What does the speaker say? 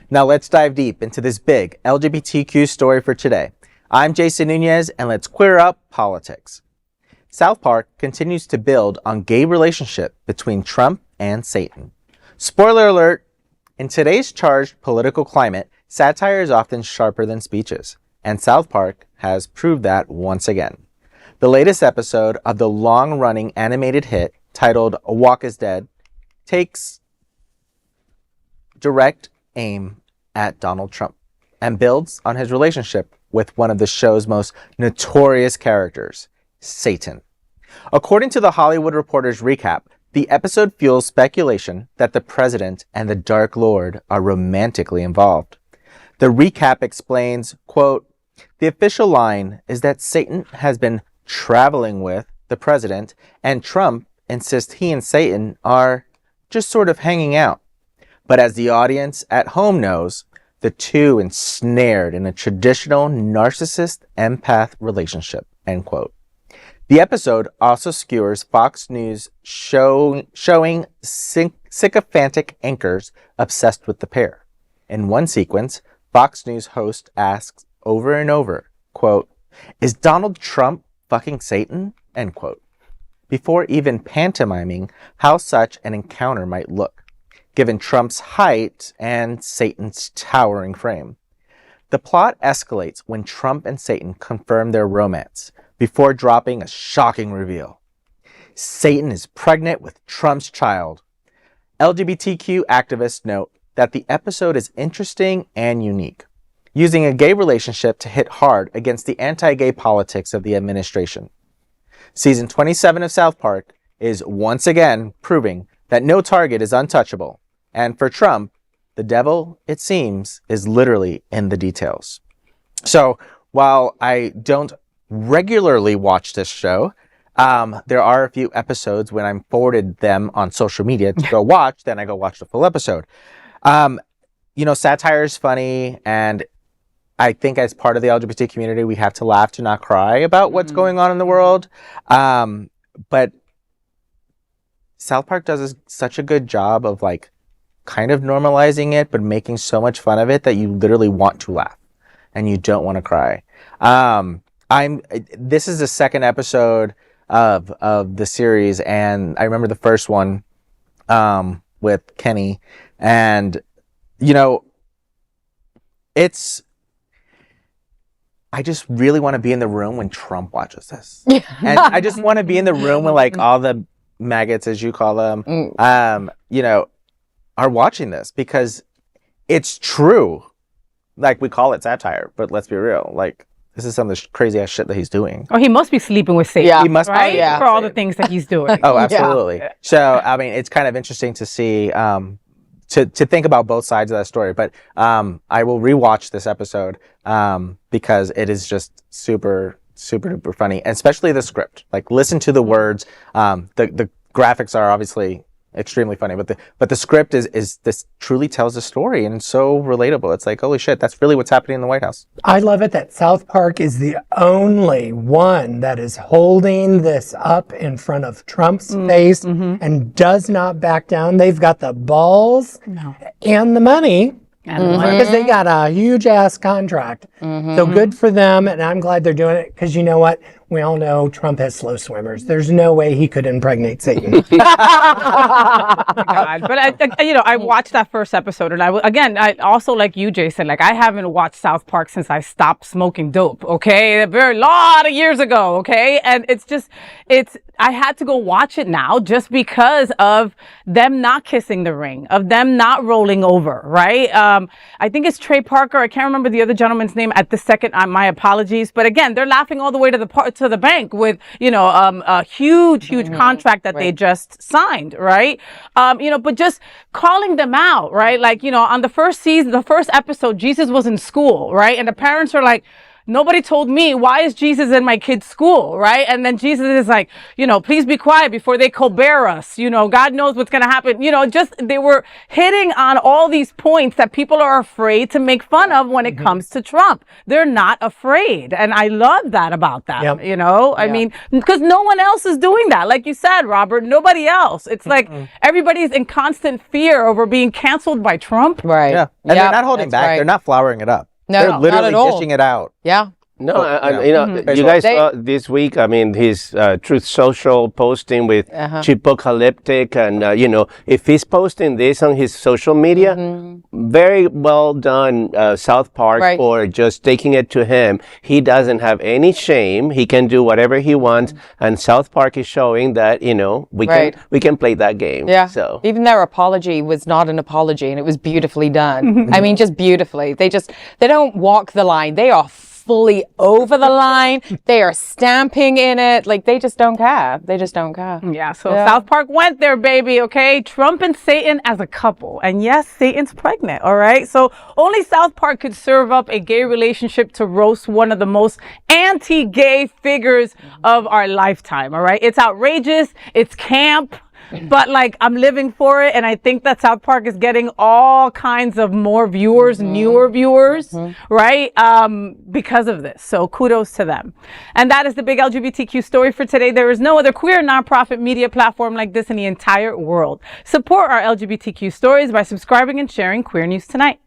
Now let's dive deep into this big LGBTQ story for today. I'm Jason Nunez, and let's queer up politics. South Park continues to build on gay relationship between Trump and Satan. Spoiler alert, in today's charged political climate, satire is often sharper than speeches, and South Park has proved that once again. The latest episode of the long-running animated hit titled Walk is Dead takes direct aim at Donald Trump and builds on his relationship with one of the show's most notorious characters, Satan. According to the Hollywood Reporter's recap, the episode fuels speculation that the president and the Dark Lord are romantically involved. The recap explains, quote, "The official line is that Satan has been traveling with the president, and Trump insists he and Satan are just sort of hanging out. But as the audience at home knows, the two ensnared in a traditional narcissist-empath relationship," end quote. The episode also skewers Fox News showing sycophantic anchors obsessed with the pair. In one sequence, Fox News host asks over and over, quote, "Is Donald Trump fucking Satan?" end quote, before even pantomiming how such an encounter might look, given Trump's height and Satan's towering frame. The plot escalates when Trump and Satan confirm their romance, before dropping a shocking reveal. Satan is pregnant with Trump's child. LGBTQ activists note that the episode is interesting and unique, using a gay relationship to hit hard against the anti-gay politics of the administration. Season 27 of South Park is once again proving that no target is untouchable, and for Trump, the devil, it seems, is literally in the details. So, while I don't regularly watch this show, there are a few episodes when I'm forwarded them on social media to go watch, then I go watch the full episode. Satire is funny, and I think as part of the LGBT community, we have to laugh to not cry about what's going on in the world. But South Park does such a good job of kind of normalizing it, but making so much fun of it that you literally want to laugh and you don't want to cry. This is the second episode of the series, and I remember the first one with Kenny, and I just really want to be in the room when Trump watches this. And I just want to be in the room when all the maggots, as you call them, are watching this, because it's true. We call it satire, but let's be real. This is some of the crazy ass shit that he's doing. Oh, he must be sleeping with Satan. Yeah, he must, right? Yeah. For all the things that he's doing. Oh, absolutely. Yeah. So, it's kind of interesting to see, to think about both sides of that story. But I will rewatch this episode because it is just super, super duper funny, and especially the script. Listen to the words. The graphics are obviously extremely funny, but the script is this truly tells a story, and it's so relatable. It's holy shit, that's really what's happening in the White House. I love it that South Park is the only one that is holding this up in front of Trump's face and does not back down. They've got the balls and the money, because they got a huge ass contract. So good for them, and I'm glad they're doing it, because you know what? We all know Trump has slow swimmers. There's no way he could impregnate Satan. God. But I watched that first episode, and I also, like you, Jason, I haven't watched South Park since I stopped smoking dope. Okay, a very lot of years ago. Okay, and I had to go watch it now just because of them not kissing the ring, of them not rolling over. Right? I think it's Trey Parker. I can't remember the other gentleman's name at the second. My apologies, but again, they're laughing all the way to the bank with a huge contract that they just signed, right? But just calling them out, right? On the first season, the first episode, Jesus was in school, right? And the parents are like, nobody told me, why is Jesus in my kid's school, right? And then Jesus is like, please be quiet before they Colbert us. God knows what's going to happen. Just they were hitting on all these points that people are afraid to make fun of when it comes to Trump. They're not afraid. And I love that about them, I mean, because no one else is doing that. Like you said, Robert, nobody else. It's like everybody's in constant fear over being canceled by Trump. Right. Yeah. And they're not holding back. They're not flowering it up. No, they're not literally at all. dishing it out. Yeah. No, you guys saw this week, I mean, his Truth Social posting with Chipocalyptic and, if he's posting this on his social media, very well done, South Park, for just taking it to him. He doesn't have any shame. He can do whatever he wants. And South Park is showing that, we can play that game. Yeah. So even their apology was not an apology, and it was beautifully done. I mean, just beautifully. They don't walk the line. They are fully over the line. They are stamping in it. Like, they just don't care. They just don't care. Yeah, so South Park went there, baby, okay? Trump and Satan as a couple. And yes, Satan's pregnant, all right? So only South Park could serve up a gay relationship to roast one of the most anti-gay figures of our lifetime, all right? It's outrageous. It's camp. But I'm living for it, and I think that South Park is getting all kinds of more viewers, newer viewers, right? Because of this. So kudos to them. And that is the big LGBTQ story for today. There is no other queer nonprofit media platform like this in the entire world. Support our LGBTQ stories by subscribing and sharing Queer News Tonight.